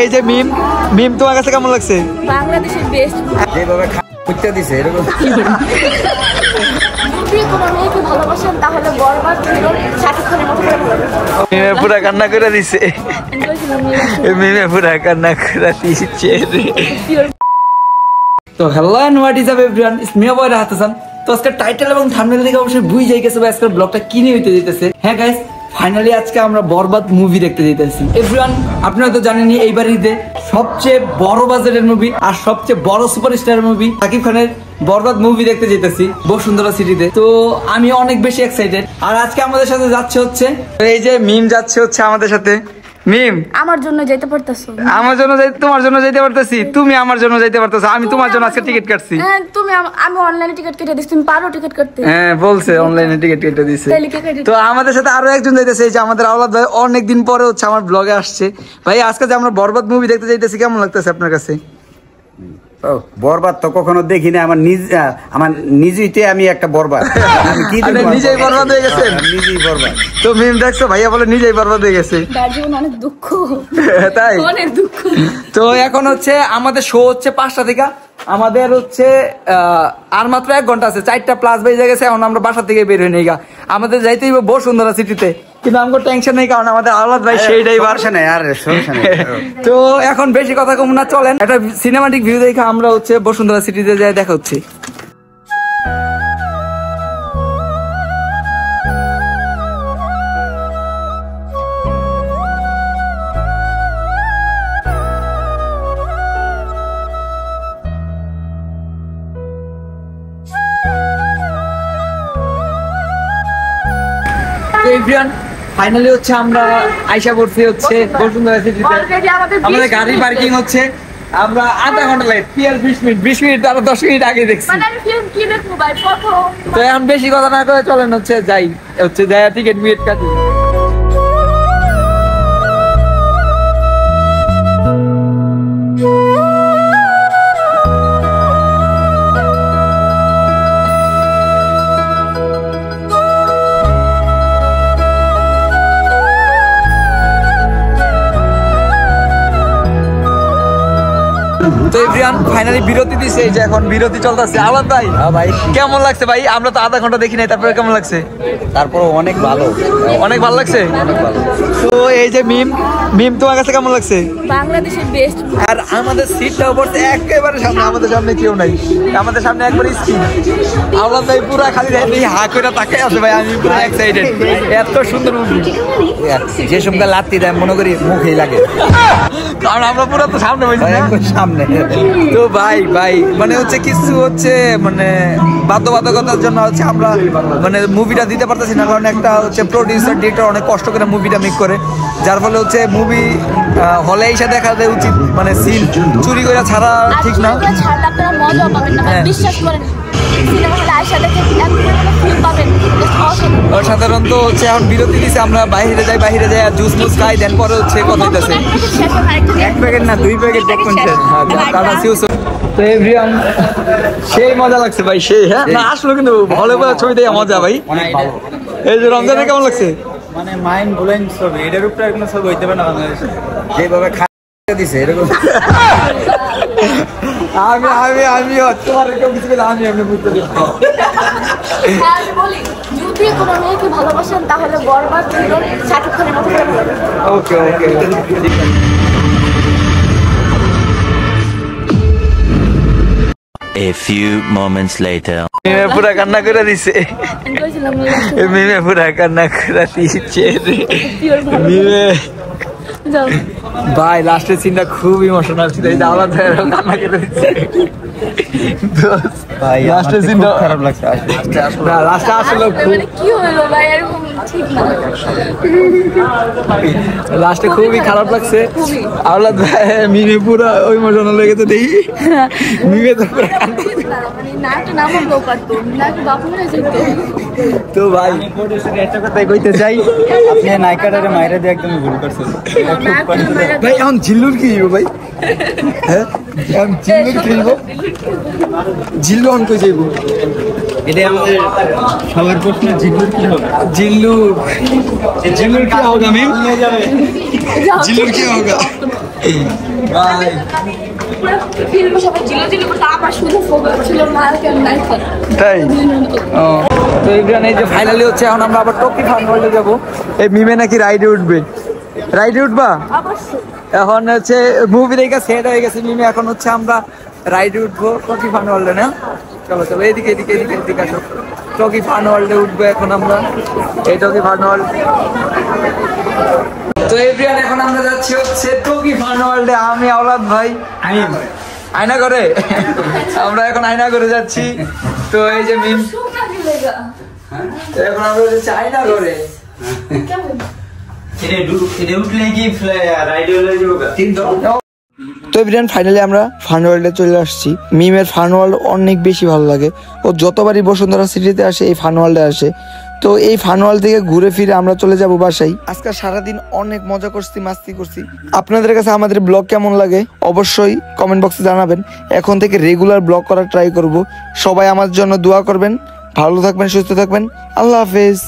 এই যে মিম মিম তোমার কাছে কেমন লাগছে? বাংলাদেশের বেস্ট যেভাবে খুঁজতে দিছে এরকম যদি কোনো মেয়েকে ভালোবাসেন তাহলে বরবাদ হিরো শাকিব খানের মতো করে ভালোবাসেন। মিমে পুরা কান্না করে দিছে, মিমে পুরা কান্না করে দিচ্ছে। তো hello and what is up everyone, it's me boy Rahat Hasan. তো আজকে টাইটেল এবং থাম্বনেল দেখে অবশ্যই বুঝে যাই গেছে আজকের ব্লগটা কি নিয়ে হইতে যেতেছে। হ্যাঁ গাইস, ফাইনালি আজকে আমরা বরবাদ মুভি দেখতে যেতেছি। এভরিওয়ান, আপনারা তো জানেনই এইবার ঈদে সবচেয়ে বড় বাজেটের মুভি আর সবচেয়ে বড় সুপারস্টার মুভি শাকিব খানের বরবাদ মুভি দেখতে যেতেছি বসুন্ধরা সিটিতে। তো আমি অনেক বেশি এক্সাইটেড। আর আজকে আমাদের সাথে যাচ্ছে হচ্ছে এই যে মিম যাচ্ছে হচ্ছে আমাদের সাথে। মিম আমার জন্য যেতে পারতেছো? আমার জন্য তোমার জন্য যেতে পারতেছি, তুমি আমার জন্য যেতে পারতেছো। আমি তোমার জন্য আজকে টিকিট কাটছি। হ্যাঁ, তুমি আমি অনলাইনে টিকিট কেটে দিছি, তুমি পারো টিকিট কাটতে? হ্যাঁ বলছে অনলাইনে টিকিট কেটে দিছে। তো আমাদের সাথে আরো একজন যাইতেছে, এই যে আমাদের আওলাদ ভাই, অনেকদিন পরে হচ্ছে আমার ব্লগে আসছে। ভাই আজকে যে আমরা বরবাদ মুভি দেখতে যাইতেছি, কেমন লাগতেছে আপনার কাছে? বরবাদ তো কখনো দেখি না, আমার নিজেইতে আমি একটা বরবাদ। আমি কি নিজেই বরবাদ হয়ে গেছেন? নিজেই বরবাদ। তো মিম দেখছো, ভাইয়া বলে নিজেই বরবাদ হয়ে গেছে। অনেক দুঃখ, তাই অনেক দুঃখ। তো এখন হচ্ছে আমাদের শো হচ্ছে 5টা থেকে, আমাদের হচ্ছে আর মাত্র 1 ঘন্টা আছে, 4টা প্লাস বেজে গেছে। এখন আমরা বাসা থেকে বের হয়ে নেই গা, আমাদের যাইতেই বসুন্ধরা সিটিতে। কিন্তু আমাকে টেনশন নেই, কারণ আমাদের আওলাদ ভাই সেইটাই বারসা নেই। আর তো এখন বেশি কথা কম না, চলেন একটা সিনেমাটিক ভিউ দেখে আমরা হচ্ছে বসুন্ধরা সিটিতে যাই, দেখা হচ্ছে। ফাইনালি হচ্ছে আমরা আইসা পড়ছি হচ্ছে বসুন্ধরা সিটিতে। আমাদের গাড়ি পার্কিং হচ্ছে, আমরা আধা ঘন্টা লেট, 20 মিনিট আরো 10 মিনিট আগে দেখছি। তো এখন বেশি কথা না করে চলেন হচ্ছে যাই টিকিট মিট কাটি। তো এভরিওয়ান ফাইনালি বিরতি দিছে, এই যে এখন বিরতি চলতেছে। আওলাদ ভাই, ভাই কেমন লাগছে? ভাই আমরা তো আধা ঘন্টা দেখি নাই, তারপরে কেমন লাগছে? তারপর অনেক ভালো, অনেক ভালো লাগছে। তো এই যে মিম তোমার কাছে কেমন লাগছে? বাংলাদেশের বেস্ট। আর আমাদের সিটটা পড়ছে একেবারে সামনে, আমাদের সামনে কেউ নাই, আমাদের সামনে একবারে স্ক্রিন। আওলাদ ভাই পুরা খালি হা করে তাকাই আছে। ভাই আমি পুরো এক্সাইটেড, এত সুন্দর মুভি। যে সময় লাত্তি দেয় মনে করি মুখেই লাগে, কারণ আমরা পুরো তো সামনে সামনে। তো ভাই মানে হচ্ছে কিছু হচ্ছে মানে বাধ্যবাধকতার জন্য হচ্ছে আমরা মানে মুভিটা দিতে পারতেছি না, কারণ একটা হচ্ছে প্রডিউসার ডিরেক্টর অনেক কষ্ট করে মুভিটা মেক করে, যার ফলে হচ্ছে মুভি হলে এসে দেখা যায় উচিত, মানে সিন চুরি করে ছাড়া ঠিক না। সাধারণত হচ্ছে এখন বিরতি দিচ্ছে, আমরা বাইরে যাই আর জুস মুস খাই, দেন পরে হচ্ছে কথা হইতেছে 1 প্যাকেট না 2 প্যাকেট দেখুন। তো এভরিওয়ান সেই মজা লাগছে ভাই, সেই হ্যাঁ না আসলো, কিন্তু হলে ছবি দেখে মজা ভাই। এই যে রমজানে কেমন লাগছে? মানে মাইন্ড ব্লোয়িং ছবি, এটার উপরে কোনো ছবি হইতে পারে না বাংলাদেশে, যেভাবে দিছে এরকম। আমি তোমার কেউ কিছু আমি বুঝতে বলি, যদি কোনো মেয়েকে ভালোবাসেন তাহলে বরবাদ হিরো শাকিব খানের মতো করে ভালোবাসেন। ওকে A few moments later. মিমে পুরা কান্না করে দিছে, মিমে পুরা কান্না করে দিচ্ছে। মিমে ভাই লাস্টের সিনটা খুব ইমোশনাল ছিল, এই আওলাদ ভাই কান্না করে দিচ্ছে। ভাই লাস্টের সিনটা খারাপ লাগছে, লাস্টে আসলে কি হলো ভাই, এরকম ঠিক না, লাস্টে খুবই খারাপ লাগছে। আওলাদ ভাই মিমে পুরা ইমোশনাল হয়ে গেছে, দেখি মিমে তো পুরা তো ভাই একটা কথাই কইতে চাই, আপনি নায়িকাটারে মাইরা দিয়ে একদম ভুল করছেন ভাই। এখন জিল্লুর কি ভাই? হ্যাঁ এখন জিল্লুর কি জিল্লু অন কই যাইব? এটা আমাদের সবার প্রশ্ন, জিল্লুর কি হবে? জিল্লুর কি হোগা? মিম জিল্লুর কি হোগা? বাই। ফিল্মে সবাই চিল্লাচিল্লি করতো, আমার শুধু ফোকাস ছিল নায়কের নায়িকা। তাই ও, তো এই যে ফাইনালি হচ্ছে এখন আমরা আবার টকি ফান ওয়ার্ল্ডে যাবো। এই মিমে নাকি রাইডে উঠবে, রাইডে উঠবা? অবশ্যই। এখন হচ্ছে মুভি দেখে সেট হয়ে গেছে মিমে, এখন হচ্ছে আমরা রাইডে উঠবো টকি ফান ওয়ার্ল্ডে না? চলো চলো এদিকে এদিকে এদিকে এদিকে আসো, টকি ফান ওয়ার্ল্ডে উঠবো এখন আমরা, এই টকি ফান ওয়ার্ল্ড। তো এভরিওয়ান এখন আমরা যাচ্ছি হচ্ছে টকি ফান ওয়ার্ল্ডে, আমি আওলাদ ভাই আয়না করে আমরা এখন আয়না করে যাচ্ছি। তো এই যে মিম, এখন আমরা যাচ্ছি আয়না করে। তো এভরিওয়ান ফাইনালি আমরা ফান ওয়ার্ল্ডে চলে আসছি। মিমের ফান ওয়ার্ল্ড অনেক বেশি ভালো লাগে, ও যতবারই বসুন্ধরা সিটিতে আসে এই ফান ওয়ার্ল্ডে আসে। তো এই ফান ওয়ার্ল্ড থেকে ঘুরে ফিরে আমরা চলে যাব বাসায়। আজকে সারাদিন অনেক মজা করছি, মাস্তি করছি। আপনাদের কাছে আমাদের ব্লগ কেমন লাগে অবশ্যই কমেন্ট বক্সে জানাবেন। এখন থেকে রেগুলার ব্লগ করার ট্রাই করব। সবাই আমার জন্য দোয়া করবেন। ভালো থাকবেন, সুস্থ থাকবেন। আল্লাহ হাফেজ।